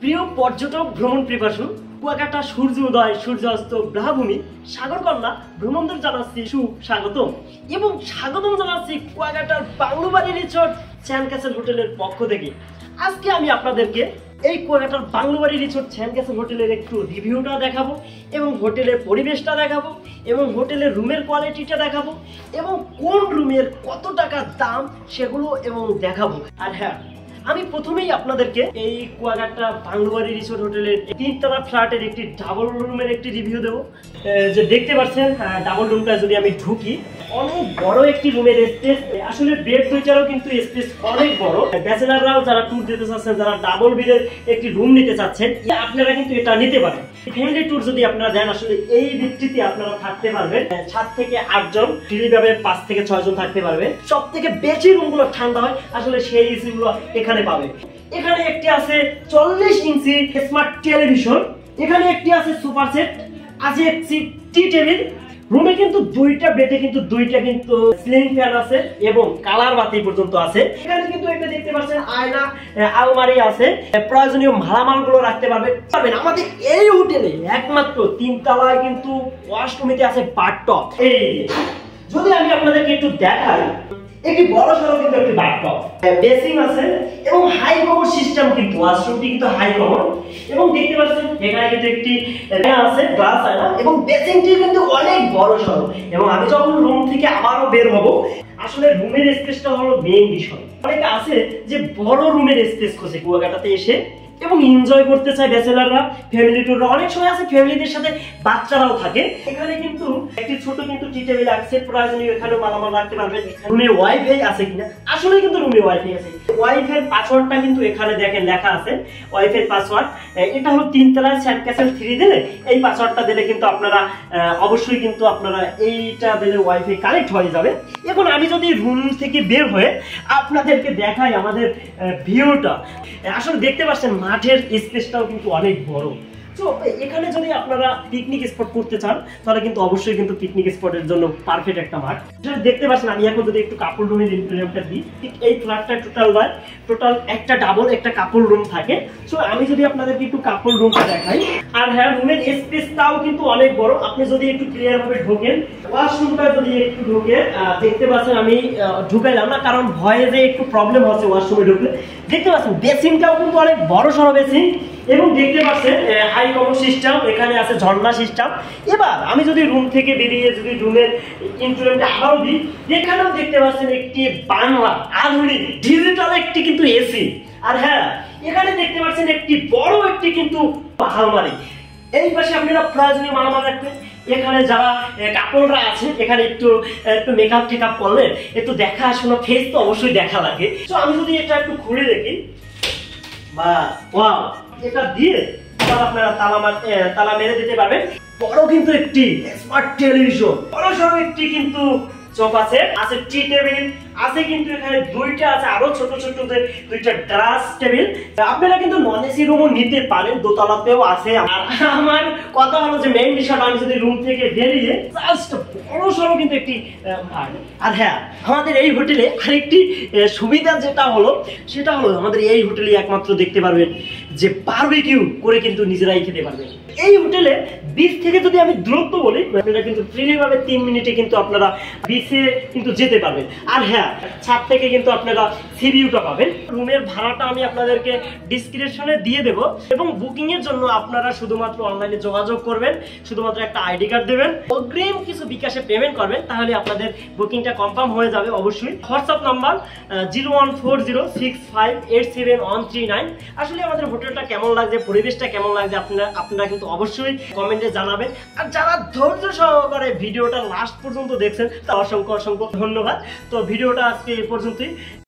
প্রিয় পর্যটক ভ্রমণ পিপাসু কুয়াকাটা সূর্য উদয় সূর্যাস্ত ব্রাহ্মণী সাগরকন্যা ভ্রমণদের জানাচ্ছি সুস্বাগতম এবং স্বাগতম জানাচ্ছি কুয়াকাটার বাংলোবাড়ি রিসোর্ট স্যান্ড ক্যাসেল হোটেলের পক্ষ থেকে। আজকে আমি আপনাদেরকে এই কুয়াকাটার বাংলোবাড়ি রিসোর্ট স্যান্ড ক্যাসেল হোটেলের একটু রিভিউটা দেখাবো এবং হোটেলের পরিবেশটা দেখাবো এবং হোটেলের রুমের কোয়ালিটিটা দেখাবো এবং কোন রুমের কত টাকা দাম সেগুলো এবং দেখাবো। আর হ্যাঁ, আমি প্রথমেই আপনাদেরকে এই কুয়াকাটা বাংলোবাড়ি রিসোর্ট হোটেলের 3তলা ফ্ল্যাটের একটি ডাবল রুমের একটি রিভিউ দেবো। যে দেখতে পাচ্ছেন ডাবল রুমটা যদি আমি ঢুকি, অনেক বড় একটি রুমের স্পেস। আসলে বেড দুইটারও কিন্তু স্পেস অনেক বড়। ব্যাচেলাররাও যারা ট্যুর দিতে চাচ্ছেন, যারা ডাবল বেডের একটি রুম নিতে চাচ্ছেন, আপনারা কিন্তু এটা নিতে পারেন। ফ্যামিলি ট্যুর যদি আপনারা দেন, আসলে এই ভিত্তিতে আপনারা থাকতে পারবেন 7 থেকে 8 জন, ফ্রিভাবে 5 থেকে 6 জন থাকতে পারবেন। সব থেকে বেশি রুমগুলো ঠান্ডা হয়, আসলে সেই এসিগুলো এখানে পাবেন। এখানে একটি আছে 40 ইঞ্চি স্মার্ট টেলিভিশন, এখানে একটি আছে সোফা সেট, আছে একটি টি টেবিল। রুমে কিন্তু দুইটা বেডে কিন্তু সিলিং ফ্যান আছে এবং কালার বাতি পর্যন্ত আছে। এখানে কিন্তু একটা দেখতে পাচ্ছেন আয়না, আলমারি আছে, প্রয়োজনীয় মালামালগুলো রাখতে পারবেন। আমাদের এই হোটেলে একমাত্র 3 তলায় কিন্তু ওয়াশরুমেতে আছে বাথটব। এই যদি আমি আপনাদেরকে একটু দেখাই, একটি বড় সড়ো কিন্তু একটি বাথটব, বেসিন আছে এবং হাই কমোড সিস্টেম, কিন্তু ওয়াশরুমটি কিন্তু হাই কমোড। এবং দেখতে পাচ্ছেন এখানে কিন্তু একটি আছে গ্লাস আয়না এবং বেসিনটি কিন্তু অনেক বড় সড়ো। এবং আমি যখন রুম থেকে আবারও বের হব, আসলে রুমের স্পেসটা হলো মেইন বিষয়। অনেকে আছে যে বড় রুমের স্পেস খোঁজে কুয়াকাটাতে এসে এবং এনজয় করতে চায় ব্যাচেলাররা, ফ্যামিলি ট্যুররা। অনেক সময় আছে ফ্যামিলিদের সাথে বাচ্চারাও থাকে। এখানে কিন্তু একটি ছোট কিন্তু টি টেবিল আছে, প্রয়োজনীয় এখানে মালামাল রাখতে পারবেন। রুমে ওয়াইফাই আছে কিনা, আসলে কিন্তু রুমে ওয়াইফাই আছে। ওয়াইফাই পাসওয়ার্ডটা কিন্তু এখানে দেখেন লেখা আছে, ওয়াইফাই পাসওয়ার্ড। এটা হলো 3 তলায় স্যান্ড ক্যাসেল 3 দিলে এই পাসওয়ার্ডটা দিলে কিন্তু আপনারা অবশ্যই কিন্তু আপনারা এইটা দিলে ওয়াইফাই কানেক্ট হয়ে যাবে। এখন আমি যদি রুম থেকে বের হয়ে আপনাদেরকে দেখাই আমাদের ভিউটা, আসলে দেখতে পাচ্ছেন মাঠের স্পেসটাও কিন্তু অনেক বড়। তো এখানে যদি আপনারা পিকনিক স্পট করতে চান, তাহলে কিন্তু অবশ্যই কিন্তু পিকনিক স্পটের জন্য পারফেক্ট একটা মাঠ। দেখতে পাচ্ছেন আমি এখন যদি একটু কাপল রুমের ইন্টেরিয়রটা দিই, ঠিক এই ফ্ল্যাটটা টোটাল একটা ডাবল একটা কাপল রুম থাকে। সো আমি যদি আপনাদেরকে একটু কাপল রুমটা দেখাই, আর হ্যাঁ, রুমের স্পেসটাও কিন্তু অনেক বড়। আপনি যদি একটু ক্লিয়ার ভাবে ঢোকেন, ওয়াশরুমটা যদি একটু ঢোকে, দেখতে পাচ্ছেন আমি ঢুকাইলাম না কারণ ভয়ে যে একটু প্রবলেম হচ্ছে ওয়াশরুমে ঢুকলে। দেখতে পাচ্ছেন বেসিনটাও কিন্তু অনেক বড় সড়ো বেসিন এবং দেখতে পাচ্ছেন হাই কমোড সিস্টেম, এখানে আছে ঝর্ণা সিস্টেম। এবার আমি যদি রুম থেকে বেরিয়ে যদি রুমের ইন্টেরিয়রটা আবারও দিই, এখানেও দেখতে পাচ্ছেন একটি বাংলা আধুনিক ডিজিটাল একটি কিন্তু এসি। আর হ্যাঁ, এখানে দেখতে পাচ্ছেন একটি বড় একটি কিন্তু আলমারি। এই পাশে আপনারা প্রয়োজনীয় মালামাল রাখবেন। এখানে যারা কাপড়রা আছে, এখানে একটু মেকআপ টেকআপ করলে একটু দেখাশোনা, ফেস তো অবশ্যই দেখা লাগে। তো আমি যদি এটা একটু খুলে দেখি, বা ওয়াও, এটা দিয়ে আপনারা তালা মেরে দিতে পারবেন। বড় কিন্তু একটি স্মার্ট টেলিভিশন, বড় সড়ো একটি কিন্তু সোফা সেট আছে, টি টেবিল আছে, কিন্তু এখানে দুইটা আছে আরো ছোট ছোট দুইটা ড্রাস টেবিল। আপনারা কিন্তু নন এসি রুমও নিতে পারেন, দোতলাতেও আছে। আর আমার কথা হলো যে মেইন বিষয়টা, আমি যদি রুম থেকে বেরিয়ে জাস্ট বড় সড়ো কিন্তু একটি। আর হ্যাঁ, আমাদের এই হোটেলে আরেকটি সুবিধা যেটা হলো, সেটা হলো আমাদের এই হোটেলে একমাত্র দেখতে পারবেন যে বারবিকিউ করে কিন্তু নিজেরাই খেতে পারবেন। এই হোটেলে বিচ থেকে যদি আমি দূরত্ব বলি, আপনারা কিন্তু ফ্রিভাবে 3 মিনিটে কিন্তু আপনারা বিচে কিন্তু যেতে পারবেন। আর হ্যাঁ, ছাদ থেকে কিন্তু আপনারা সি ভিউটা পাবেন। রুমের ভাড়াটা আমি আপনাদেরকে ডেসক্রিপশনে দিয়ে দেব এবং বুকিং এর জন্য আপনারা শুধুমাত্র অনলাইনে যোগাযোগ করবেন, শুধুমাত্র একটা আইডি কার্ড দেবেন, অগ্রিম কিছু বিকাশে পেমেন্ট করবেন, তাহলে আপনাদের বুকিংটা কনফার্ম হয়ে যাবে। অবশ্যই হোয়াটসঅ্যাপ নাম্বার 014065871139। আসলে আমাদের হোটেলটা কেমন লাগছে, পরিবেশটা কেমন লাগছে, আপনারা কিন্তু অবশ্যই কমেন্টে জানাবেন। আর যারা ধৈর্য সহকারে ভিডিওটা লাস্ট পর্যন্ত দেখছেন, তা অসংখ্য ধন্যবাদ। তো ভিডিওটা আজকে এই পর্যন্তই।